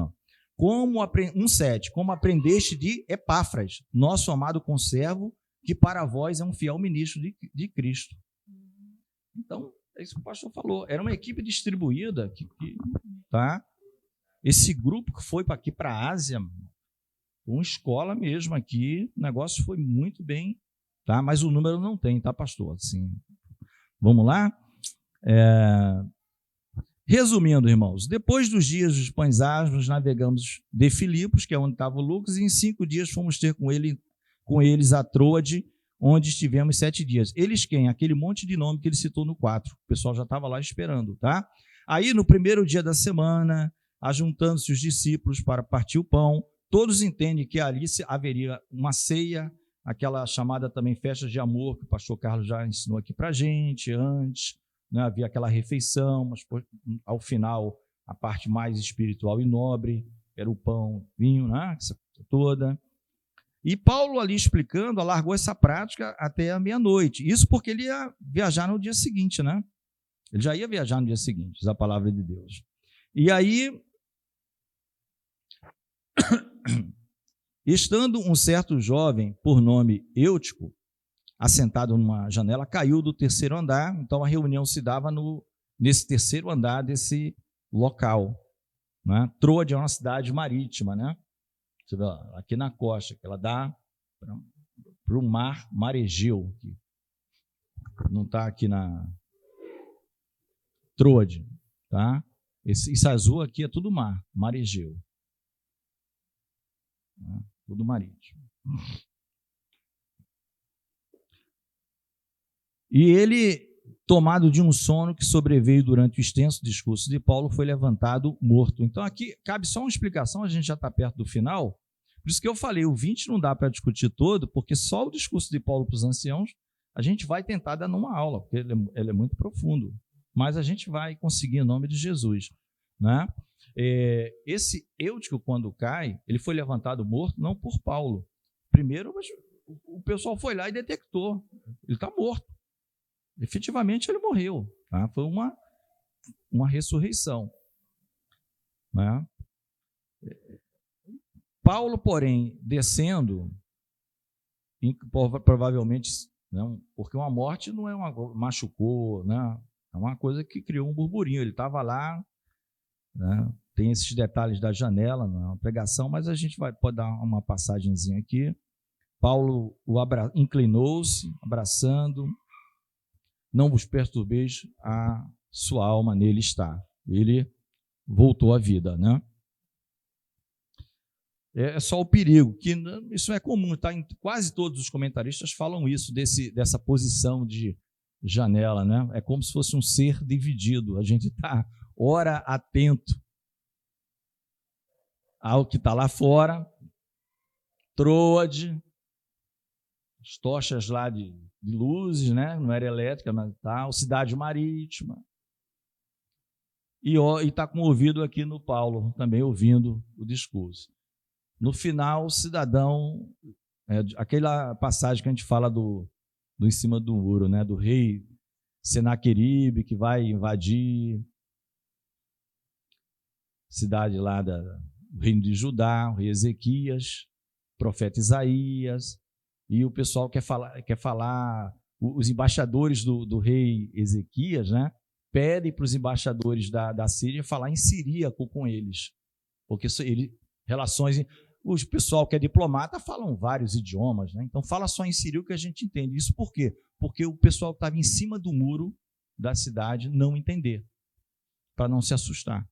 1,7, como aprendeste de Epáfras, nosso amado conservo, que para vós é um fiel ministro de Cristo. Então, é isso que o pastor falou. Era uma equipe distribuída, tá? Esse grupo que foi aqui para a Ásia, uma escola mesmo aqui, o negócio foi muito bem, tá? Mas o número não tem, tá, pastor? Assim, vamos lá? Resumindo, irmãos, depois dos dias dos pães asmos, navegamos de Filipos, que é onde estava o Lucas, e em 5 dias fomos ter com eles a Troade, onde estivemos 7 dias. Eles quem? Aquele monte de nome que ele citou no 4. O pessoal já estava lá esperando, tá? Aí, no primeiro dia da semana, ajuntando-se os discípulos para partir o pão, todos entendem que ali haveria uma ceia, aquela chamada também festa de amor, que o pastor Carlos já ensinou aqui para a gente antes, né? Havia aquela refeição, mas ao final, a parte mais espiritual e nobre, era o pão, vinho, né? Essa coisa toda. E Paulo ali explicando, alargou essa prática até a meia-noite. Isso porque ele ia viajar no dia seguinte, né? Ele já ia viajar no dia seguinte, diz a palavra de Deus. E aí, estando um certo jovem, por nome Eutico, assentado numa janela, caiu do terceiro andar, então a reunião se dava nesse terceiro andar desse local. Né? Troade é uma cidade marítima, né? Você vê lá, aqui na costa, que ela dá para o mar Egeu, que não está aqui na Troade, tá? Isso azul aqui é tudo mar Egeu. Né? Tudo marítimo. E ele, tomado de um sono que sobreveio durante o extenso discurso de Paulo, foi levantado morto. Então aqui cabe só uma explicação, a gente já está perto do final, por isso que eu falei, o 20 não dá para discutir todo, porque só o discurso de Paulo para os anciãos a gente vai tentar dar numa aula, porque ele é muito profundo, mas a gente vai conseguir em nome de Jesus. Né? Esse Eutico, quando cai, ele foi levantado morto não por Paulo. Primeiro, o pessoal foi lá e detectou, ele está morto. Efetivamente ele morreu, tá? Foi uma ressurreição. Né? Paulo, porém, descendo, provavelmente, não, porque uma morte não é machucou, né? É uma coisa que criou um burburinho. Ele estava lá, né? Tem esses detalhes da janela na pregação, mas a gente pode dar uma passagenzinha aqui. Paulo inclinou-se, abraçando. Não vos perturbeis, a sua alma nele está. Ele voltou à vida, né? É só o perigo, que isso é comum, tá? Quase todos os comentaristas falam isso, dessa posição de janela, né? É como se fosse um ser dividido. A gente está, ora, atento ao que está lá fora, Troade, as tochas lá de luzes, né? Não era elétrica, mas tal, cidade marítima. E está com o ouvido aqui no Paulo, também ouvindo o discurso. No final, o cidadão, aquela passagem que a gente fala do em cima do muro, né? Do rei Senaqueribe, que vai invadir a cidade lá do reino de Judá, o rei Ezequias, o profeta Isaías. E o pessoal quer falar, os embaixadores do rei Ezequias, né, pedem para os embaixadores da Síria falar em siríaco com eles, porque relações, o pessoal que é diplomata falam vários idiomas, né, então fala só em siríaco que a gente entende. Isso por quê? Porque o pessoal que estava em cima do muro da cidade não entender, para não se assustar.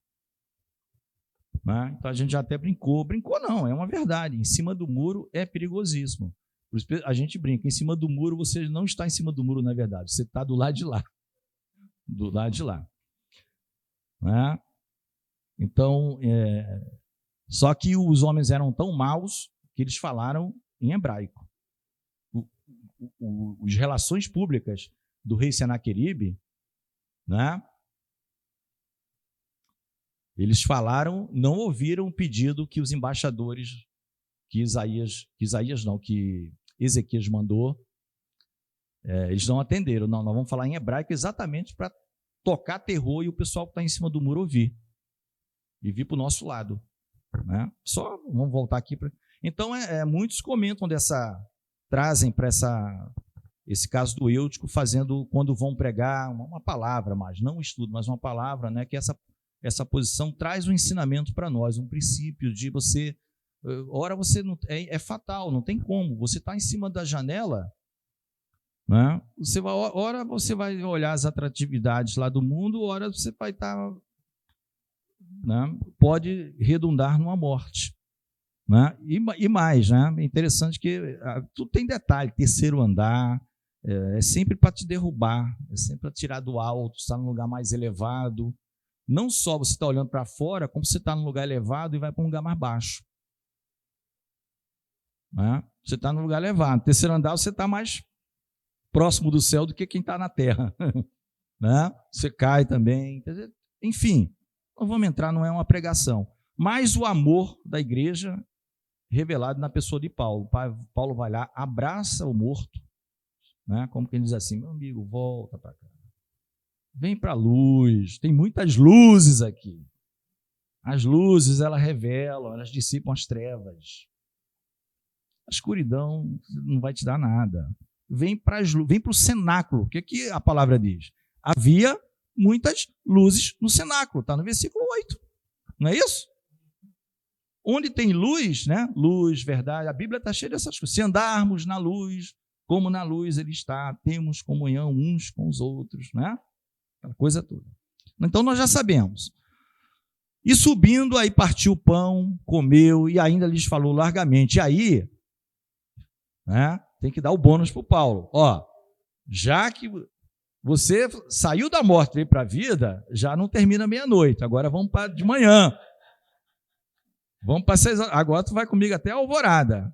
Né? Então a gente já até brincou não, é uma verdade, em cima do muro é perigosíssimo. A gente brinca, em cima do muro, você não está em cima do muro, na verdade, você está do lado de lá. Do lado de lá. Né? Então, só que os homens eram tão maus que eles falaram em hebraico. As relações públicas do rei Senaqueribe, né? Eles falaram, não ouviram o pedido que os embaixadores, que Ezequias mandou, eles não atenderam. Não, nós vamos falar em hebraico exatamente para tocar terror e o pessoal que está em cima do muro ouvir. E vir para o nosso lado. Né? Só, vamos voltar aqui. Então, muitos comentam trazem para esse caso do Eutico, fazendo, quando vão pregar, uma palavra, mas não um estudo, mas uma palavra, né, que essa posição traz um ensinamento para nós, um princípio de você... Ora, você não, é fatal, não tem como. Você está em cima da janela, né? Ora você vai olhar as atratividades lá do mundo, ora você vai estar, né? Pode redundar numa morte, né? E mais, né? É interessante que tudo tem detalhe. Terceiro andar é sempre para te derrubar, é sempre para tirar do alto, estar num lugar mais elevado. Não só você está olhando para fora, como você está num lugar elevado e vai para um lugar mais baixo. Né? Você está num lugar elevado. Terceiro andar, você está mais próximo do céu do que quem está na terra. Né? Você cai também. Enfim, não vamos entrar, não é uma pregação. Mas o amor da igreja revelado na pessoa de Paulo. Paulo vai lá, abraça o morto, né? Como quem diz assim, meu amigo, volta para cá. Vem para a luz, tem muitas luzes aqui. As luzes, elas revelam, elas dissipam as trevas. A escuridão não vai te dar nada. vem para o cenáculo. O que a palavra diz? Havia muitas luzes no cenáculo, está no versículo 8. Não é isso? Onde tem luz, né? Luz, verdade, a Bíblia está cheia dessas coisas. Se andarmos na luz, como na luz ele está, temos comunhão uns com os outros, né? Aquela coisa toda. Então nós já sabemos. E subindo, aí partiu o pão, comeu e ainda lhes falou largamente. E aí, né, tem que dar o bônus para o Paulo. Ó, já que você saiu da morte e veio para a vida, já não termina meia-noite. Agora vamos para de manhã. Vamos para 6 horas. Agora tu vai comigo até a alvorada.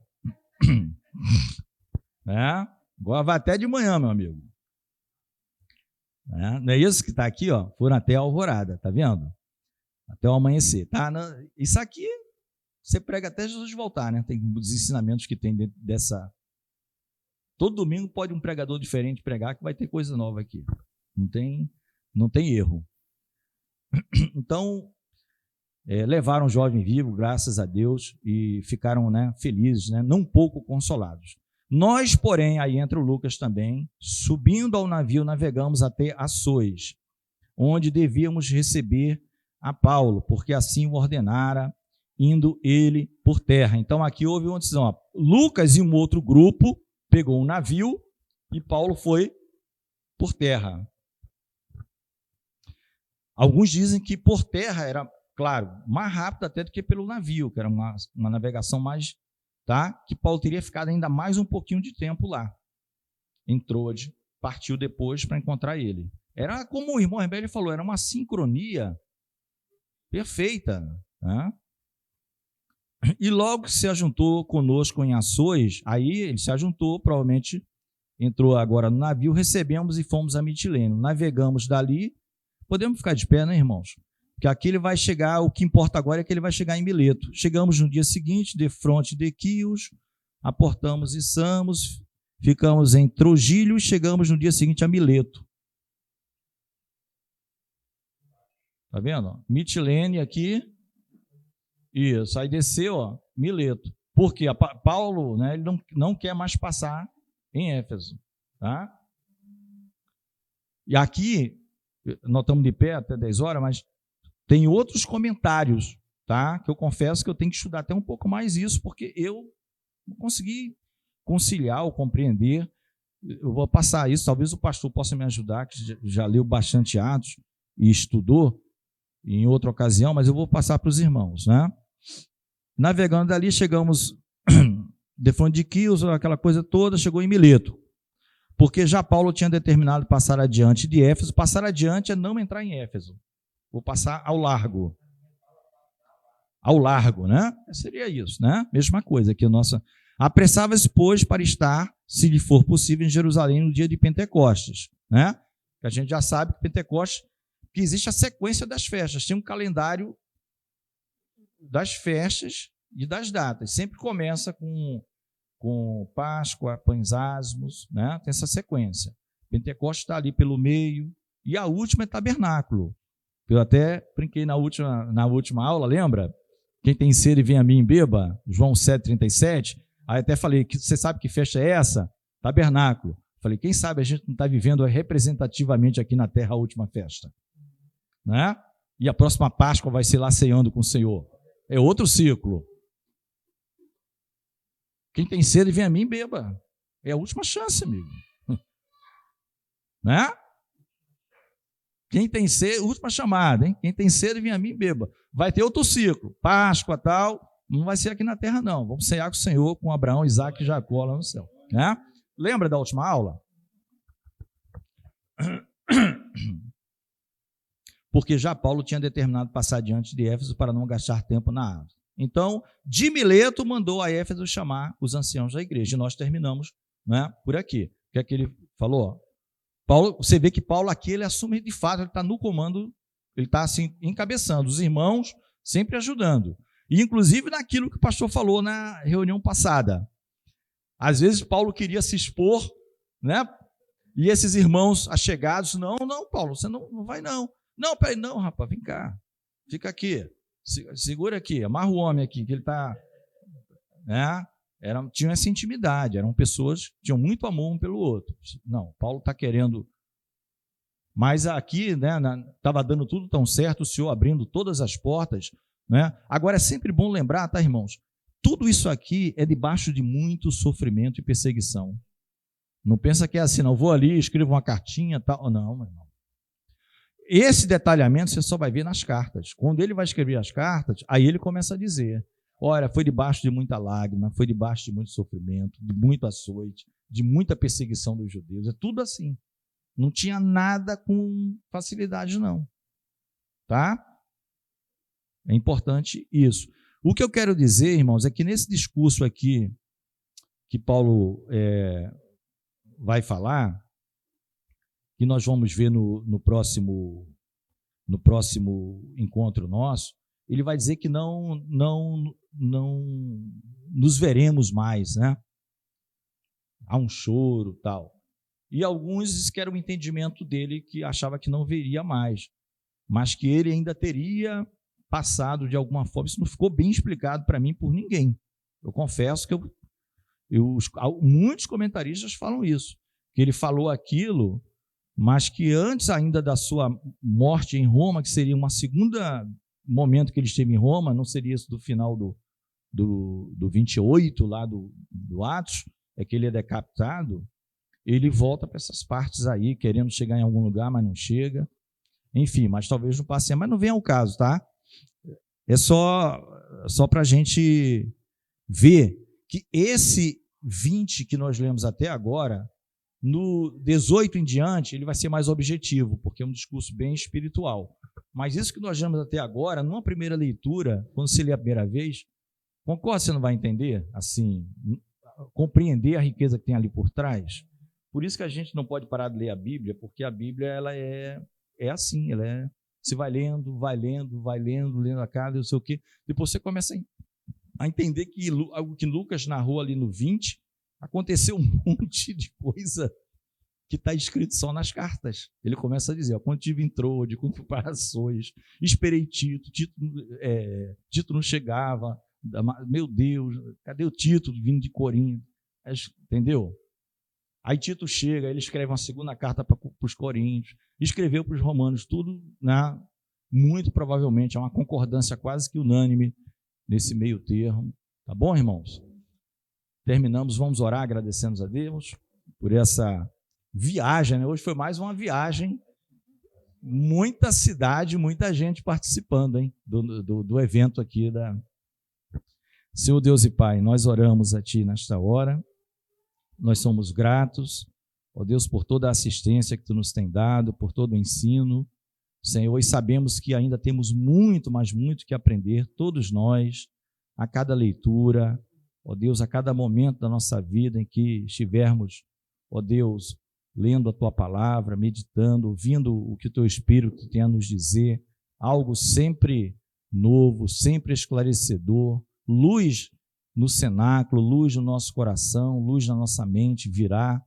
Agora vai até de manhã, meu amigo. Não é isso que está aqui, ó? Foram até a alvorada, tá vendo? Até o amanhecer. Tá? Isso aqui você prega até Jesus voltar, né? Tem os ensinamentos que tem dentro dessa. Todo domingo pode um pregador diferente pregar que vai ter coisa nova aqui. Não tem erro. Então, levaram o jovem vivo, graças a Deus, e ficaram, né, felizes, né, não pouco consolados. Nós, porém, aí entra o Lucas também, subindo ao navio, navegamos até Açores, onde devíamos receber a Paulo, porque assim o ordenara, indo ele por terra. Então, aqui houve uma decisão. Ó, Lucas e um outro grupo pegou um navio e Paulo foi por terra. Alguns dizem que por terra era, claro, mais rápido até do que pelo navio, que era uma navegação mais, tá? Que Paulo teria ficado ainda mais um pouquinho de tempo lá. Entrou, partiu depois para encontrar ele. Era como o irmão Rebelde falou, era uma sincronia perfeita, tá? E logo que se ajuntou conosco em Açores, aí ele se ajuntou, provavelmente entrou agora no navio, recebemos e fomos a Mitilene. Navegamos dali, podemos ficar de pé, né, irmãos? Porque aqui ele vai chegar, o que importa agora é que ele vai chegar em Mileto. Chegamos no dia seguinte, de fronte de Quios, aportamos e Samos, ficamos em Trogilio e chegamos no dia seguinte a Mileto. Tá vendo? Mitilene aqui. Isso, aí desceu, ó, Mileto. Porque Paulo, né, ele não quer mais passar em Éfeso. Tá? E aqui, nós estamos de pé até 10 horas, mas tem outros comentários, tá? Que eu confesso que eu tenho que estudar até um pouco mais isso, porque eu não consegui conciliar ou compreender. Eu vou passar isso, talvez o pastor possa me ajudar, que já leu bastante Atos e estudou em outra ocasião, mas eu vou passar para os irmãos, né? Navegando dali, chegamos de fronte de Quios, aquela coisa toda, chegou em Mileto. Porque já Paulo tinha determinado passar adiante de Éfeso. Passar adiante é não entrar em Éfeso. Vou passar ao largo. Ao largo, né? Seria isso, né? Mesma coisa que a nossa. Apressava-se, pois, para estar, se lhe for possível, em Jerusalém no dia de Pentecostes, né? Que a gente já sabe que Pentecostes, que existe a sequência das festas, tem um calendário das festas e das datas. Sempre começa com Páscoa, Pães Asmos, né? Tem essa sequência. Pentecostes está ali pelo meio e a última é Tabernáculo. Eu até brinquei na última aula, lembra? Quem tem sede vem a mim e beba, João 7,37. Aí até falei, você sabe que festa é essa? Tabernáculo. Falei, quem sabe a gente não está vivendo representativamente aqui na terra a última festa, né? E a próxima Páscoa vai ser lá ceando com o Senhor. É outro ciclo. Quem tem sede, vem a mim e beba. É a última chance, amigo. Né? Quem tem sede, última chamada, hein? Quem tem sede, vem a mim e beba. Vai ter outro ciclo. Páscoa, tal. Não vai ser aqui na terra, não. Vamos cear com o Senhor, com Abraão, Isaac e Jacó lá no céu. Né? Lembra da última aula? Porque já Paulo tinha determinado passar diante de Éfeso para não gastar tempo na água. Então, de Mileto mandou a Éfeso chamar os anciãos da igreja. E nós terminamos, né, por aqui. O que é que ele falou? Paulo, você vê que Paulo aqui, ele assume de fato, ele está no comando, ele está assim, encabeçando, os irmãos sempre ajudando. E inclusive naquilo que o pastor falou na reunião passada. Às vezes Paulo queria se expor, né? E esses irmãos achegados, não, Paulo, você não vai não. Não, peraí, não, rapaz, vem cá, fica aqui, segura aqui, amarra o homem aqui, que ele está, né? Tinham essa intimidade, eram pessoas que tinham muito amor um pelo outro. Não, Paulo está querendo... Mas aqui, né, estava dando tudo tão certo, o Senhor abrindo todas as portas, né? Agora é sempre bom lembrar, tá, irmãos? Tudo isso aqui é debaixo de muito sofrimento e perseguição. Não pensa que é assim, não, vou ali, escrevo uma cartinha, tal. Não, meu irmão. Esse detalhamento você só vai ver nas cartas. Quando ele vai escrever as cartas, aí ele começa a dizer, olha, foi debaixo de muita lágrima, foi debaixo de muito sofrimento, de muito açoite, de muita perseguição dos judeus. É tudo assim. Não tinha nada com facilidade, não. Tá? É importante isso. O que eu quero dizer, irmãos, é que nesse discurso aqui que Paulo vai falar, que nós vamos ver no próximo encontro nosso, ele vai dizer que não nos veremos mais, né? Há um choro, tal. E alguns que era o entendimento dele, que achava que não veria mais, mas que ele ainda teria passado de alguma forma. Isso não ficou bem explicado para mim por ninguém. Eu confesso que muitos comentaristas falam isso, que ele falou aquilo, mas que antes ainda da sua morte em Roma, que seria uma segunda momento que ele esteve em Roma, não seria isso do final do 28 lá do Atos, é que ele é decapitado. Ele volta para essas partes aí, querendo chegar em algum lugar, mas não chega. Enfim, mas talvez não passe, mas não venha ao caso, tá? É só para a gente ver que esse 20 que nós lemos até agora, no 18 em diante, ele vai ser mais objetivo, porque é um discurso bem espiritual. Mas isso que nós lemos até agora, numa primeira leitura, quando você lê a primeira vez, concorda, você não vai entender, assim, compreender a riqueza que tem ali por trás? Por isso que a gente não pode parar de ler a Bíblia, porque a Bíblia ela é assim, você vai lendo, lendo a cada, não sei o quê. Depois você começa a entender que o que Lucas narrou ali no 20, aconteceu um monte de coisa que está escrito só nas cartas. Ele começa a dizer, ó, quando tive entrou, de comparações, esperei Tito não chegava, meu Deus, cadê o Tito vindo de Corinto? Entendeu? Aí Tito chega, ele escreve uma segunda carta para os coríntios, escreveu para os romanos, tudo, né, muito provavelmente, é uma concordância quase que unânime nesse meio termo. Tá bom, irmãos? Terminamos, vamos orar agradecendo a Deus por essa viagem, né? Hoje foi mais uma viagem, muita cidade, muita gente participando, hein, do evento aqui. Senhor Deus e Pai, nós oramos a Ti nesta hora. Nós somos gratos, ó Deus, por toda a assistência que Tu nos tem dado, por todo o ensino, Senhor, e sabemos que ainda temos muito, mas muito que aprender, todos nós, a cada leitura, ó Deus, a cada momento da nossa vida em que estivermos, ó Deus, lendo a Tua palavra, meditando, ouvindo o que o Teu Espírito tem a nos dizer, algo sempre novo, sempre esclarecedor, luz no cenáculo, luz no nosso coração, luz na nossa mente, virá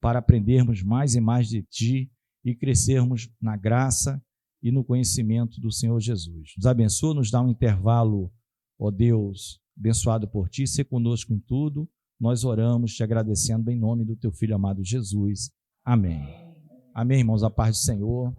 para aprendermos mais e mais de Ti e crescermos na graça e no conhecimento do Senhor Jesus. Nos abençoa, nos dá um intervalo, ó Deus, abençoado por Ti, ser conosco em tudo. Nós oramos Te agradecendo em nome do Teu Filho amado Jesus. Amém. Amém, irmãos, a paz do Senhor.